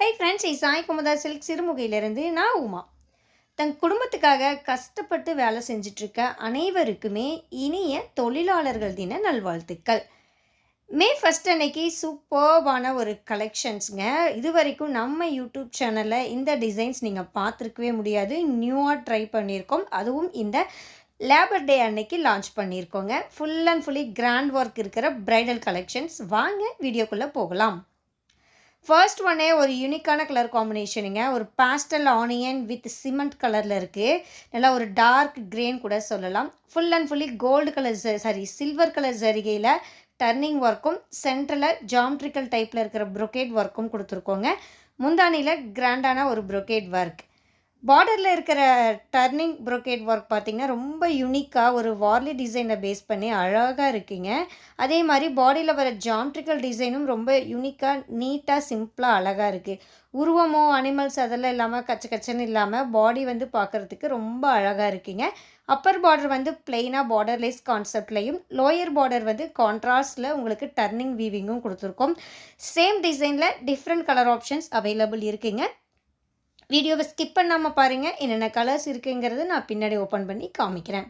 High friends, Sai Kumudha silk சிறுமுகையிலிருந்து நான் உமா. தன் குடும்பத்துக்காக கஷ்டப்பட்டு வேலை செஞ்சிட்ருக்க அனைவருக்குமே இனிய தொழிலாளர்கள் தின நல்வாழ்த்துக்கள். மே 1 அன்னைக்கு சூப்பர்பான ஒரு கலெக்ஷன்ஸுங்க. இது வரைக்கும் நம்ம யூடியூப் சேனலில் இந்த டிசைன்ஸ் நீங்கள் பார்த்துருக்கவே முடியாது. நியூவாக ட்ரை பண்ணியிருக்கோம். அதுவும் இந்த லேபர் டே அன்னைக்கு லான்ச் பண்ணியிருக்கோங்க. Full and fully grand work இருக்கிற பிரைடல் கலெக்ஷன்ஸ். வாங்க வீடியோக்குள்ளே போகலாம். ஃபர்ஸ்ட் ஒன்னே ஒரு யூனிக்கான கலர் காம்பினேஷனுங்க. ஒரு பாஸ்டல் ஆனியன் வித் சிமெண்ட் கலரில் இருக்குது. நல்லா ஒரு டார்க் கிரேன் கூட சொல்லலாம். Full and fully gold colour silver colour ஜரிகையில் டர்னிங் ஒர்க்கும் சென்டரில் ஜாமெட்ரிக்கல் டைப்பில் இருக்கிற ப்ரொக்கேட் ஒர்க்கும் கொடுத்துருக்கோங்க. முந்தானியில் கிராண்டான ஒரு ப்ரொக்கேட் ஒர்க். பார்டரில் இருக்கிற டர்னிங் ப்ரொக்கேட் ஒர்க் பார்த்திங்கன்னா ரொம்ப யூனிக்காக ஒரு வார்லி டிசைனை பேஸ் பண்ணி அழகாக இருக்குங்க. அதே மாதிரி பாடியில் வர ஜாமெட்ரிக்கல் டிசைனும் ரொம்ப யூனிக்காக நீட்டாக சிம்பிளாக அழகாக இருக்குது. உருவமோ அனிமல்ஸ் அதெல்லாம் இல்லாமல் கச்சன்னு இல்லாமல் பாடி பார்க்குறதுக்கு ரொம்ப அழகாக இருக்குங்க. அப்பர் பார்டர் பிளெயினாக பார்டர்லெஸ் கான்செப்ட்லையும், லோயர் பார்டர் கான்ட்ராஸ்டில் உங்களுக்கு டர்னிங் வீவிங்கும் கொடுத்துருக்கோம். சேம் டிசைனில் டிஃப்ரெண்ட் கலர் ஆப்ஷன்ஸ் அவைலபிள் இருக்குங்க. வீடியோவை ஸ்கிப் பண்ணாமல் பாருங்கள். என்னென்ன கலர்ஸ் இருக்குங்கிறது நான் பின்னாடி ஓப்பன் பண்ணி காமிக்கிறேன்.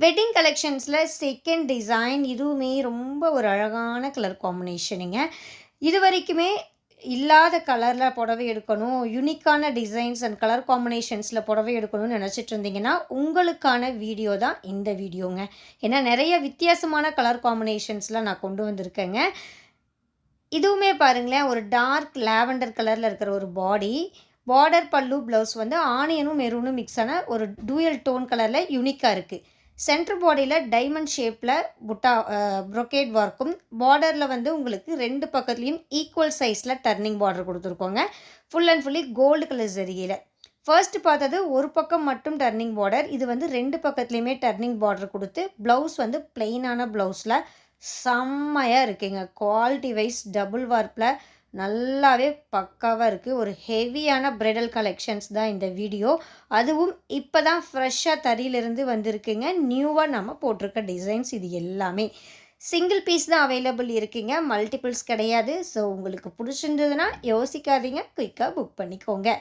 வெட்டிங் கலெக்ஷன்ஸில் செகண்ட் டிசைன். இதுவுமே ரொம்ப ஒரு அழகான கலர் காம்பினேஷனுங்க. இது வரைக்குமே இல்லாத கலரில் புடவை எடுக்கணும், யூனிக்கான டிசைன்ஸ் அண்ட் கலர் காம்பினேஷன்ஸில் புடவை எடுக்கணும்னு நினச்சிட்டு இருந்தீங்கன்னா உங்களுக்கான வீடியோ தான் இந்த வீடியோங்க. ஏன்னா நிறைய வித்தியாசமான கலர் காம்பினேஷன்ஸ்லாம் நான் கொண்டு வந்திருக்கேங்க. இதுவுமே பாருங்களேன், ஒரு டார்க் லாவெண்டர் கலரில் இருக்கிற ஒரு பாடி. பார்டர் பல்லு ப்ளவுஸ் ஆனியனும் மெரூனும் மிக்ஸான ஒரு டூயல் டோன் கலரில் யூனிக்காக இருக்குது. சென்டர் பாடியில் டைமண்ட் ஷேப்பில் புட்டா ப்ரொக்கேட் ஒர்க்கும், பார்டரில் உங்களுக்கு ரெண்டு பக்கத்துலேயும் ஈக்குவல் சைஸில் டர்னிங் பார்டர் கொடுத்துருக்கோங்க. Full and fully gold colour ஜரிகையில். ஃபர்ஸ்ட் பார்த்தது ஒரு பக்கம் மட்டும் டர்னிங் பார்டர். இது ரெண்டு பக்கத்துலேயுமே டர்னிங் பார்டர் கொடுத்து ப்ளவுஸ் பிளெயினான ப்ளவுஸில் செம்மையாக இருக்குங்க. குவாலிட்டி வைஸ் டபுள் வார்ப்பில் நல்லாவே பக்காவாக இருக்குது. ஒரு ஹெவியான பிரைடல் கலெக்ஷன்ஸ் தான் இந்த வீடியோ. அதுவும் இப்போ தான் ஃப்ரெஷ்ஷாக தறியிலிருந்து வந்திருக்குங்க. நியூவாக நம்ம போட்டிருக்க டிசைன்ஸ் இது எல்லாமே சிங்கிள் பீஸ் தான் அவைலபிள் இருக்குங்க. மல்டிபிள்ஸ் கிடையாது. ஸோ உங்களுக்கு பிடிச்சிருந்ததுன்னா யோசிக்காதீங்க, குயிக்காக புக் பண்ணிக்கோங்க.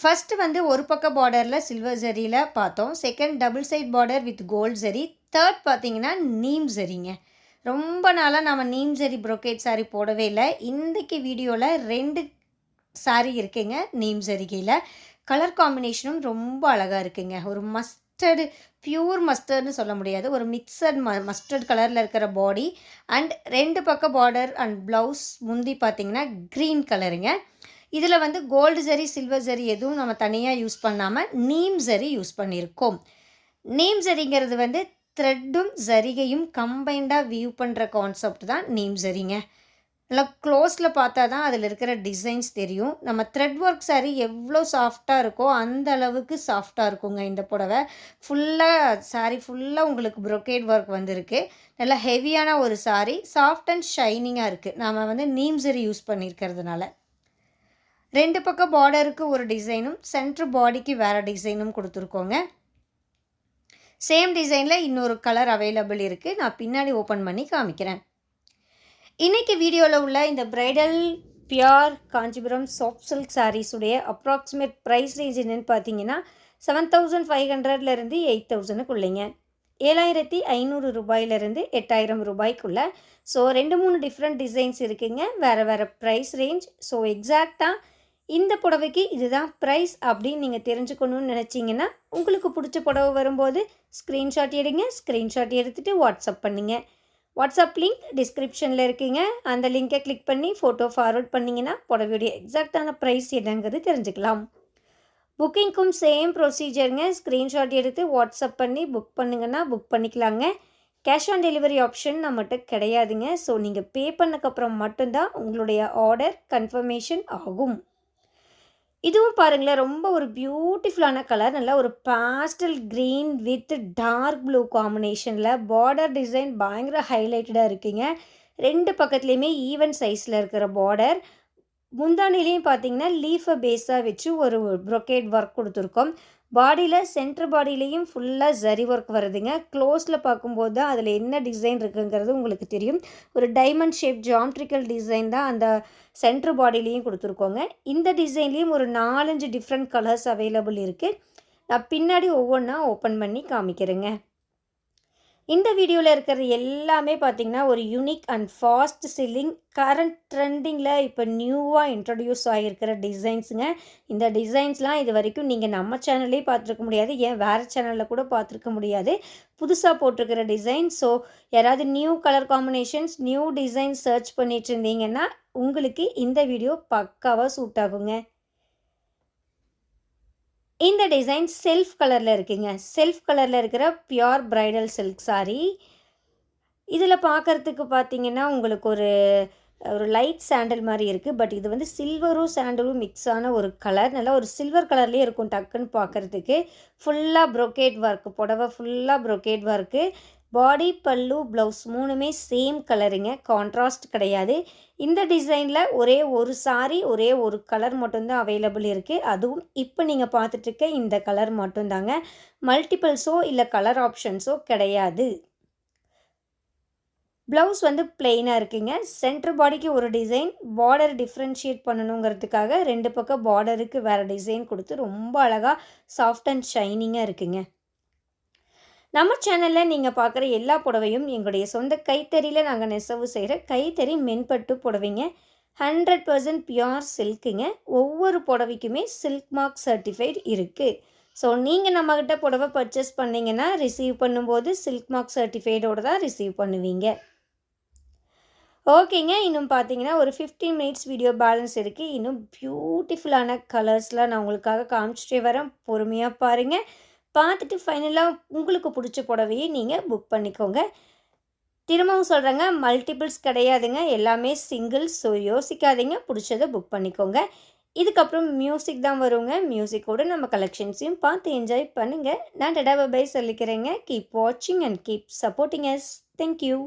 ஃபஸ்ட்டு ஒரு பக்க பார்டரில் சில்வர் ஜரியில் பார்த்தோம். Second double side border with gold zari. Third பார்த்திங்கன்னா நீம் ஜரிங்க. ரொம்ப நாளாக நம்ம நீம் ஜரி ப்ரொக்கேட் சாரீ போடவே இல்லை. இன்றைக்கி வீடியோவில் 2 சாரீ இருக்குங்க நீம் ஜரிகையில். கலர் காம்பினேஷனும் ரொம்ப அழகாக இருக்குங்க. ஒரு மஸ்டர்டு, பியூர் மஸ்டர்ட்னு சொல்ல முடியாது, ஒரு மிக்சட் மஸ்டர்ட் கலரில் இருக்கிற பாடி அண்ட் 2 பக்க பார்டர் அண்ட் ப்ளவுஸ். முந்தி பார்த்திங்கன்னா க்ரீன் கலருங்க. இதில் கோல்டு ஜரி சில்வர் ஜரி எதுவும் நம்ம தனியாக யூஸ் பண்ணாமல் நீம் ஜரி யூஸ் பண்ணியிருக்கோம். நீம் ஜரிங்கிறது த்ரெட்டும் ஜரிகையும் கம்பைண்டாக வியூ பண்ணுற கான்செப்ட் தான் நீம் ஜரிங்க. நல்லா க்ளோஸில் பார்த்தா தான் அதில் இருக்கிற டிசைன்ஸ் தெரியும். நம்ம த்ரெட் ஒர்க் சாரீ எவ்வளோ சாஃப்டாக இருக்கோ அந்த அளவுக்கு சாஃப்டாக இருக்குங்க இந்த புடவை. சாரீ ஃபுல்லாக உங்களுக்கு ப்ரொக்கேட் ஒர்க் வந்திருக்கு. நல்லா ஹெவியான ஒரு சாரீ, சாஃப்ட் அண்ட் ஷைனிங்காக இருக்குது. நாம் நீம் ஜரி யூஸ் பண்ணியிருக்கிறதுனால. 2 பக்கம் பார்டருக்கு ஒரு டிசைனும் சென்டர் பாடிக்கு வேறு டிசைனும் கொடுத்துருக்கோங்க. சேம் டிசைனில் இன்னொரு கலர் அவைலபிள் இருக்குது. நான் பின்னாடி ஓப்பன் பண்ணி காமிக்கிறேன். இன்றைக்கி வீடியோவில் உள்ள இந்த bridal pure Kanchipuram soft silk சாரீஸுடைய அப்ராக்சிமேட் ப்ரைஸ் ரேஞ்ச் என்னென்னு பார்த்தீங்கன்னா 7500லேருந்து 8000க்குள்ளேங்க. 7500 ரூபாயிலிருந்து 8000 ரூபாய்க்குள்ளே. ஸோ 2-3 டிஃப்ரெண்ட் டிசைன்ஸ் இருக்குங்க, வேறு ப்ரைஸ் ரேஞ்ச். ஸோ எக்ஸாக்டாக இந்த புடவைக்கு இதுதான் ப்ரைஸ் அப்படின்னு நீங்கள் தெரிஞ்சுக்கணுன்னு நினச்சிங்கன்னா உங்களுக்கு பிடிச்ச புடவை வரும்போது ஸ்க்ரீன்ஷாட் எடுங்க. ஸ்க்ரீன்ஷாட் எடுத்துகிட்டு வாட்ஸ்அப் பண்ணுங்க. வாட்ஸ்அப் லிங்க் டிஸ்கிரிப்ஷனில் இருக்குங்க. அந்த லிங்கை கிளிக் பண்ணி ஃபோட்டோ ஃபார்வர்ட் பண்ணிங்கன்னா புடவையுடைய எக்ஸாக்டான ப்ரைஸ் என்னங்கிறது தெரிஞ்சுக்கலாம். புக்கிங்க்கும் சேம் ப்ரொசீஜருங்க. ஸ்க்ரீன்ஷாட் எடுத்து வாட்ஸ்அப் பண்ணி புக் பண்ணுங்கன்னா புக் பண்ணிக்கலாங்க. கேஷ் ஆன் டெலிவரி ஆப்ஷன் நம்மகிட்ட கிடையாதுங்க. ஸோ நீங்கள் பே பண்ணக்கப்புறம் மட்டும்தான் உங்களுடைய ஆர்டர் கன்ஃபர்மேஷன் ஆகும். இதுவும் பாருங்களேன், ரொம்ப ஒரு பியூட்டிஃபுல்லான கலர். நல்லா ஒரு pastel green with dark blue காம்பினேஷனில் பார்டர் டிசைன் பயங்கர ஹைலைட்டடாக இருக்குங்க. 2 பக்கத்துலேயுமே ஈவன் சைஸில் இருக்கிற பார்டர். முந்தானிலையும் பார்த்தீங்கன்னா லீஃபை பேஸாக வச்சு ஒரு ப்ரொக்கேட் ஒர்க் கொடுத்துருக்கோம். பாடியில் சென்டர் பாடியிலையும் ஃபுல்லாக ஜரி ஒர்க் வருதுங்க. க்ளோஸில் பார்க்கும்போது தான் அதில் என்ன டிசைன் இருக்குங்கிறது உங்களுக்கு தெரியும். ஒரு டைமண்ட் ஷேப் ஜாமெட்ரிக்கல் டிசைன் தான் அந்த சென்டர் பாடியிலையும் கொடுத்துருக்கோங்க. இந்த டிசைன்லேயும் ஒரு 4-5 டிஃப்ரெண்ட் கலர்ஸ் அவைலபிள் இருக்குது. நான் பின்னாடி ஒவ்வொன்றா ஓப்பன் பண்ணி காமிக்கிறேங்க. இந்த வீடியோவில் இருக்கிறது எல்லாமே பார்த்திங்கன்னா ஒரு unique and fast selling current ட்ரெண்டிங்கில் இப்போ நியூவாக இன்ட்ரடியூஸ் ஆகியிருக்கிற டிசைன்ஸுங்க. இந்த டிசைன்ஸ்லாம் இது வரைக்கும் நீங்கள் நம்ம சேனல்லே பார்த்துருக்க முடியாது, ஏன் வேறு சேனலில் கூட பார்த்துருக்க முடியாது. புதுசாக போட்டிருக்கிற டிசைன். ஸோ யாராவது new colour combinations new design search பண்ணிட்டு இருந்தீங்கன்னா உங்களுக்கு இந்த வீடியோ பக்காவாக சூட் ஆகுங்க. இந்த டிசைன் செல்ஃப் கலரில் இருக்குங்க. செல்ஃப் கலரில் இருக்கிற பியோர் பிரைடல் சில்க் சாரீ. இதில் பார்க்குறதுக்கு பார்த்தீங்கன்னா உங்களுக்கு ஒரு ஒரு லைட் சாண்டல் மாதிரி இருக்குது. பட் இது வந்து சில்வரும் சாண்டலும் மிக்ஸ் ஆன ஒரு கலர். நல்லா ஒரு சில்வர் கலர்லேயே இருக்கும் டக்குன்னு பார்க்குறதுக்கு. ஃபுல்லாக ப்ரொக்கேட் ஒர்க்கு, புடவை ஃபுல்லாக ப்ரொக்கேட் ஒர்க்கு. பாடி, பல்லு, ப்ளவுஸ் 3மே சேம் கலருங்க, கான்ட்ராஸ்ட் கிடையாது. இந்த டிசைனில் ஒரே ஒரு சாரீ ஒரே ஒரு கலர் மட்டும்தான் அவைலபிள் இருக்குது. அதுவும் இப்போ நீங்கள் பார்த்துட்ருக்க இந்த கலர் மட்டும்தாங்க. மல்டிபிள்ஸோ இல்லை கலர் ஆப்ஷன்ஸோ கிடையாது. ப்ளவுஸ் வந்து பிளெயினாக இருக்குங்க. சென்டர் பாடிக்கு ஒரு டிசைன், பார்டர் டிஃப்ரென்ஷியேட் பண்ணணுங்கிறதுக்காக 2 பக்கம் பார்டருக்கு வேறு டிசைன் கொடுத்து ரொம்ப அழகாக சாஃப்ட் அண்ட் ஷைனிங்காக இருக்குங்க. நம்ம சேனலில் நீங்கள் பார்க்குற எல்லா புடவையும் எங்களுடைய சொந்த கைத்தறியில் நாங்கள் நெசவு செய்கிற கைத்தறி மென்பட்டு புடவைங்க. 100% பியோர் சில்க்குங்க. ஒவ்வொரு புடவைக்குமே சில்க் மார்க் சர்டிஃபைட் இருக்குது. ஸோ நீங்கள் நம்மக்கிட்ட புடவை பர்ச்சேஸ் பண்ணிங்கன்னா ரிசீவ் பண்ணும்போது சில்க் மார்க் சர்டிஃபைடோடு தான் ரிசீவ் பண்ணுவீங்க. ஓகேங்க. இன்னும் பார்த்தீங்கன்னா ஒரு 15 மினிட்ஸ் வீடியோ பேலன்ஸ் இருக்குது. இன்னும் பியூட்டிஃபுல்லான கலர்ஸ்லாம் நான் உங்களுக்காக காமிச்சிட்டே வரேன். பொறுமையாக பாருங்கள். பார்த்துட்டு ஃபைனலாக உங்களுக்கு பிடிச்ச புடவையை நீங்கள் புக் பண்ணிக்கோங்க. திரும்பவும் சொல்கிறேங்க, மல்டிபிள்ஸ் கிடையாதுங்க, எல்லாமே சிங்கிள். ஸோ யோசிக்காதீங்க, பிடிச்சதை புக் பண்ணிக்கோங்க. இதுக்கப்புறம் மியூசிக் தான் வருங்க. மியூசிக்கோடு நம்ம கலெக்ஷன்ஸையும் பார்த்து என்ஜாய் பண்ணுங்கள். நான் டடா பை சொல்லிக்கிறேங்க. கீப் வாட்சிங் and keep supporting us. Thank you.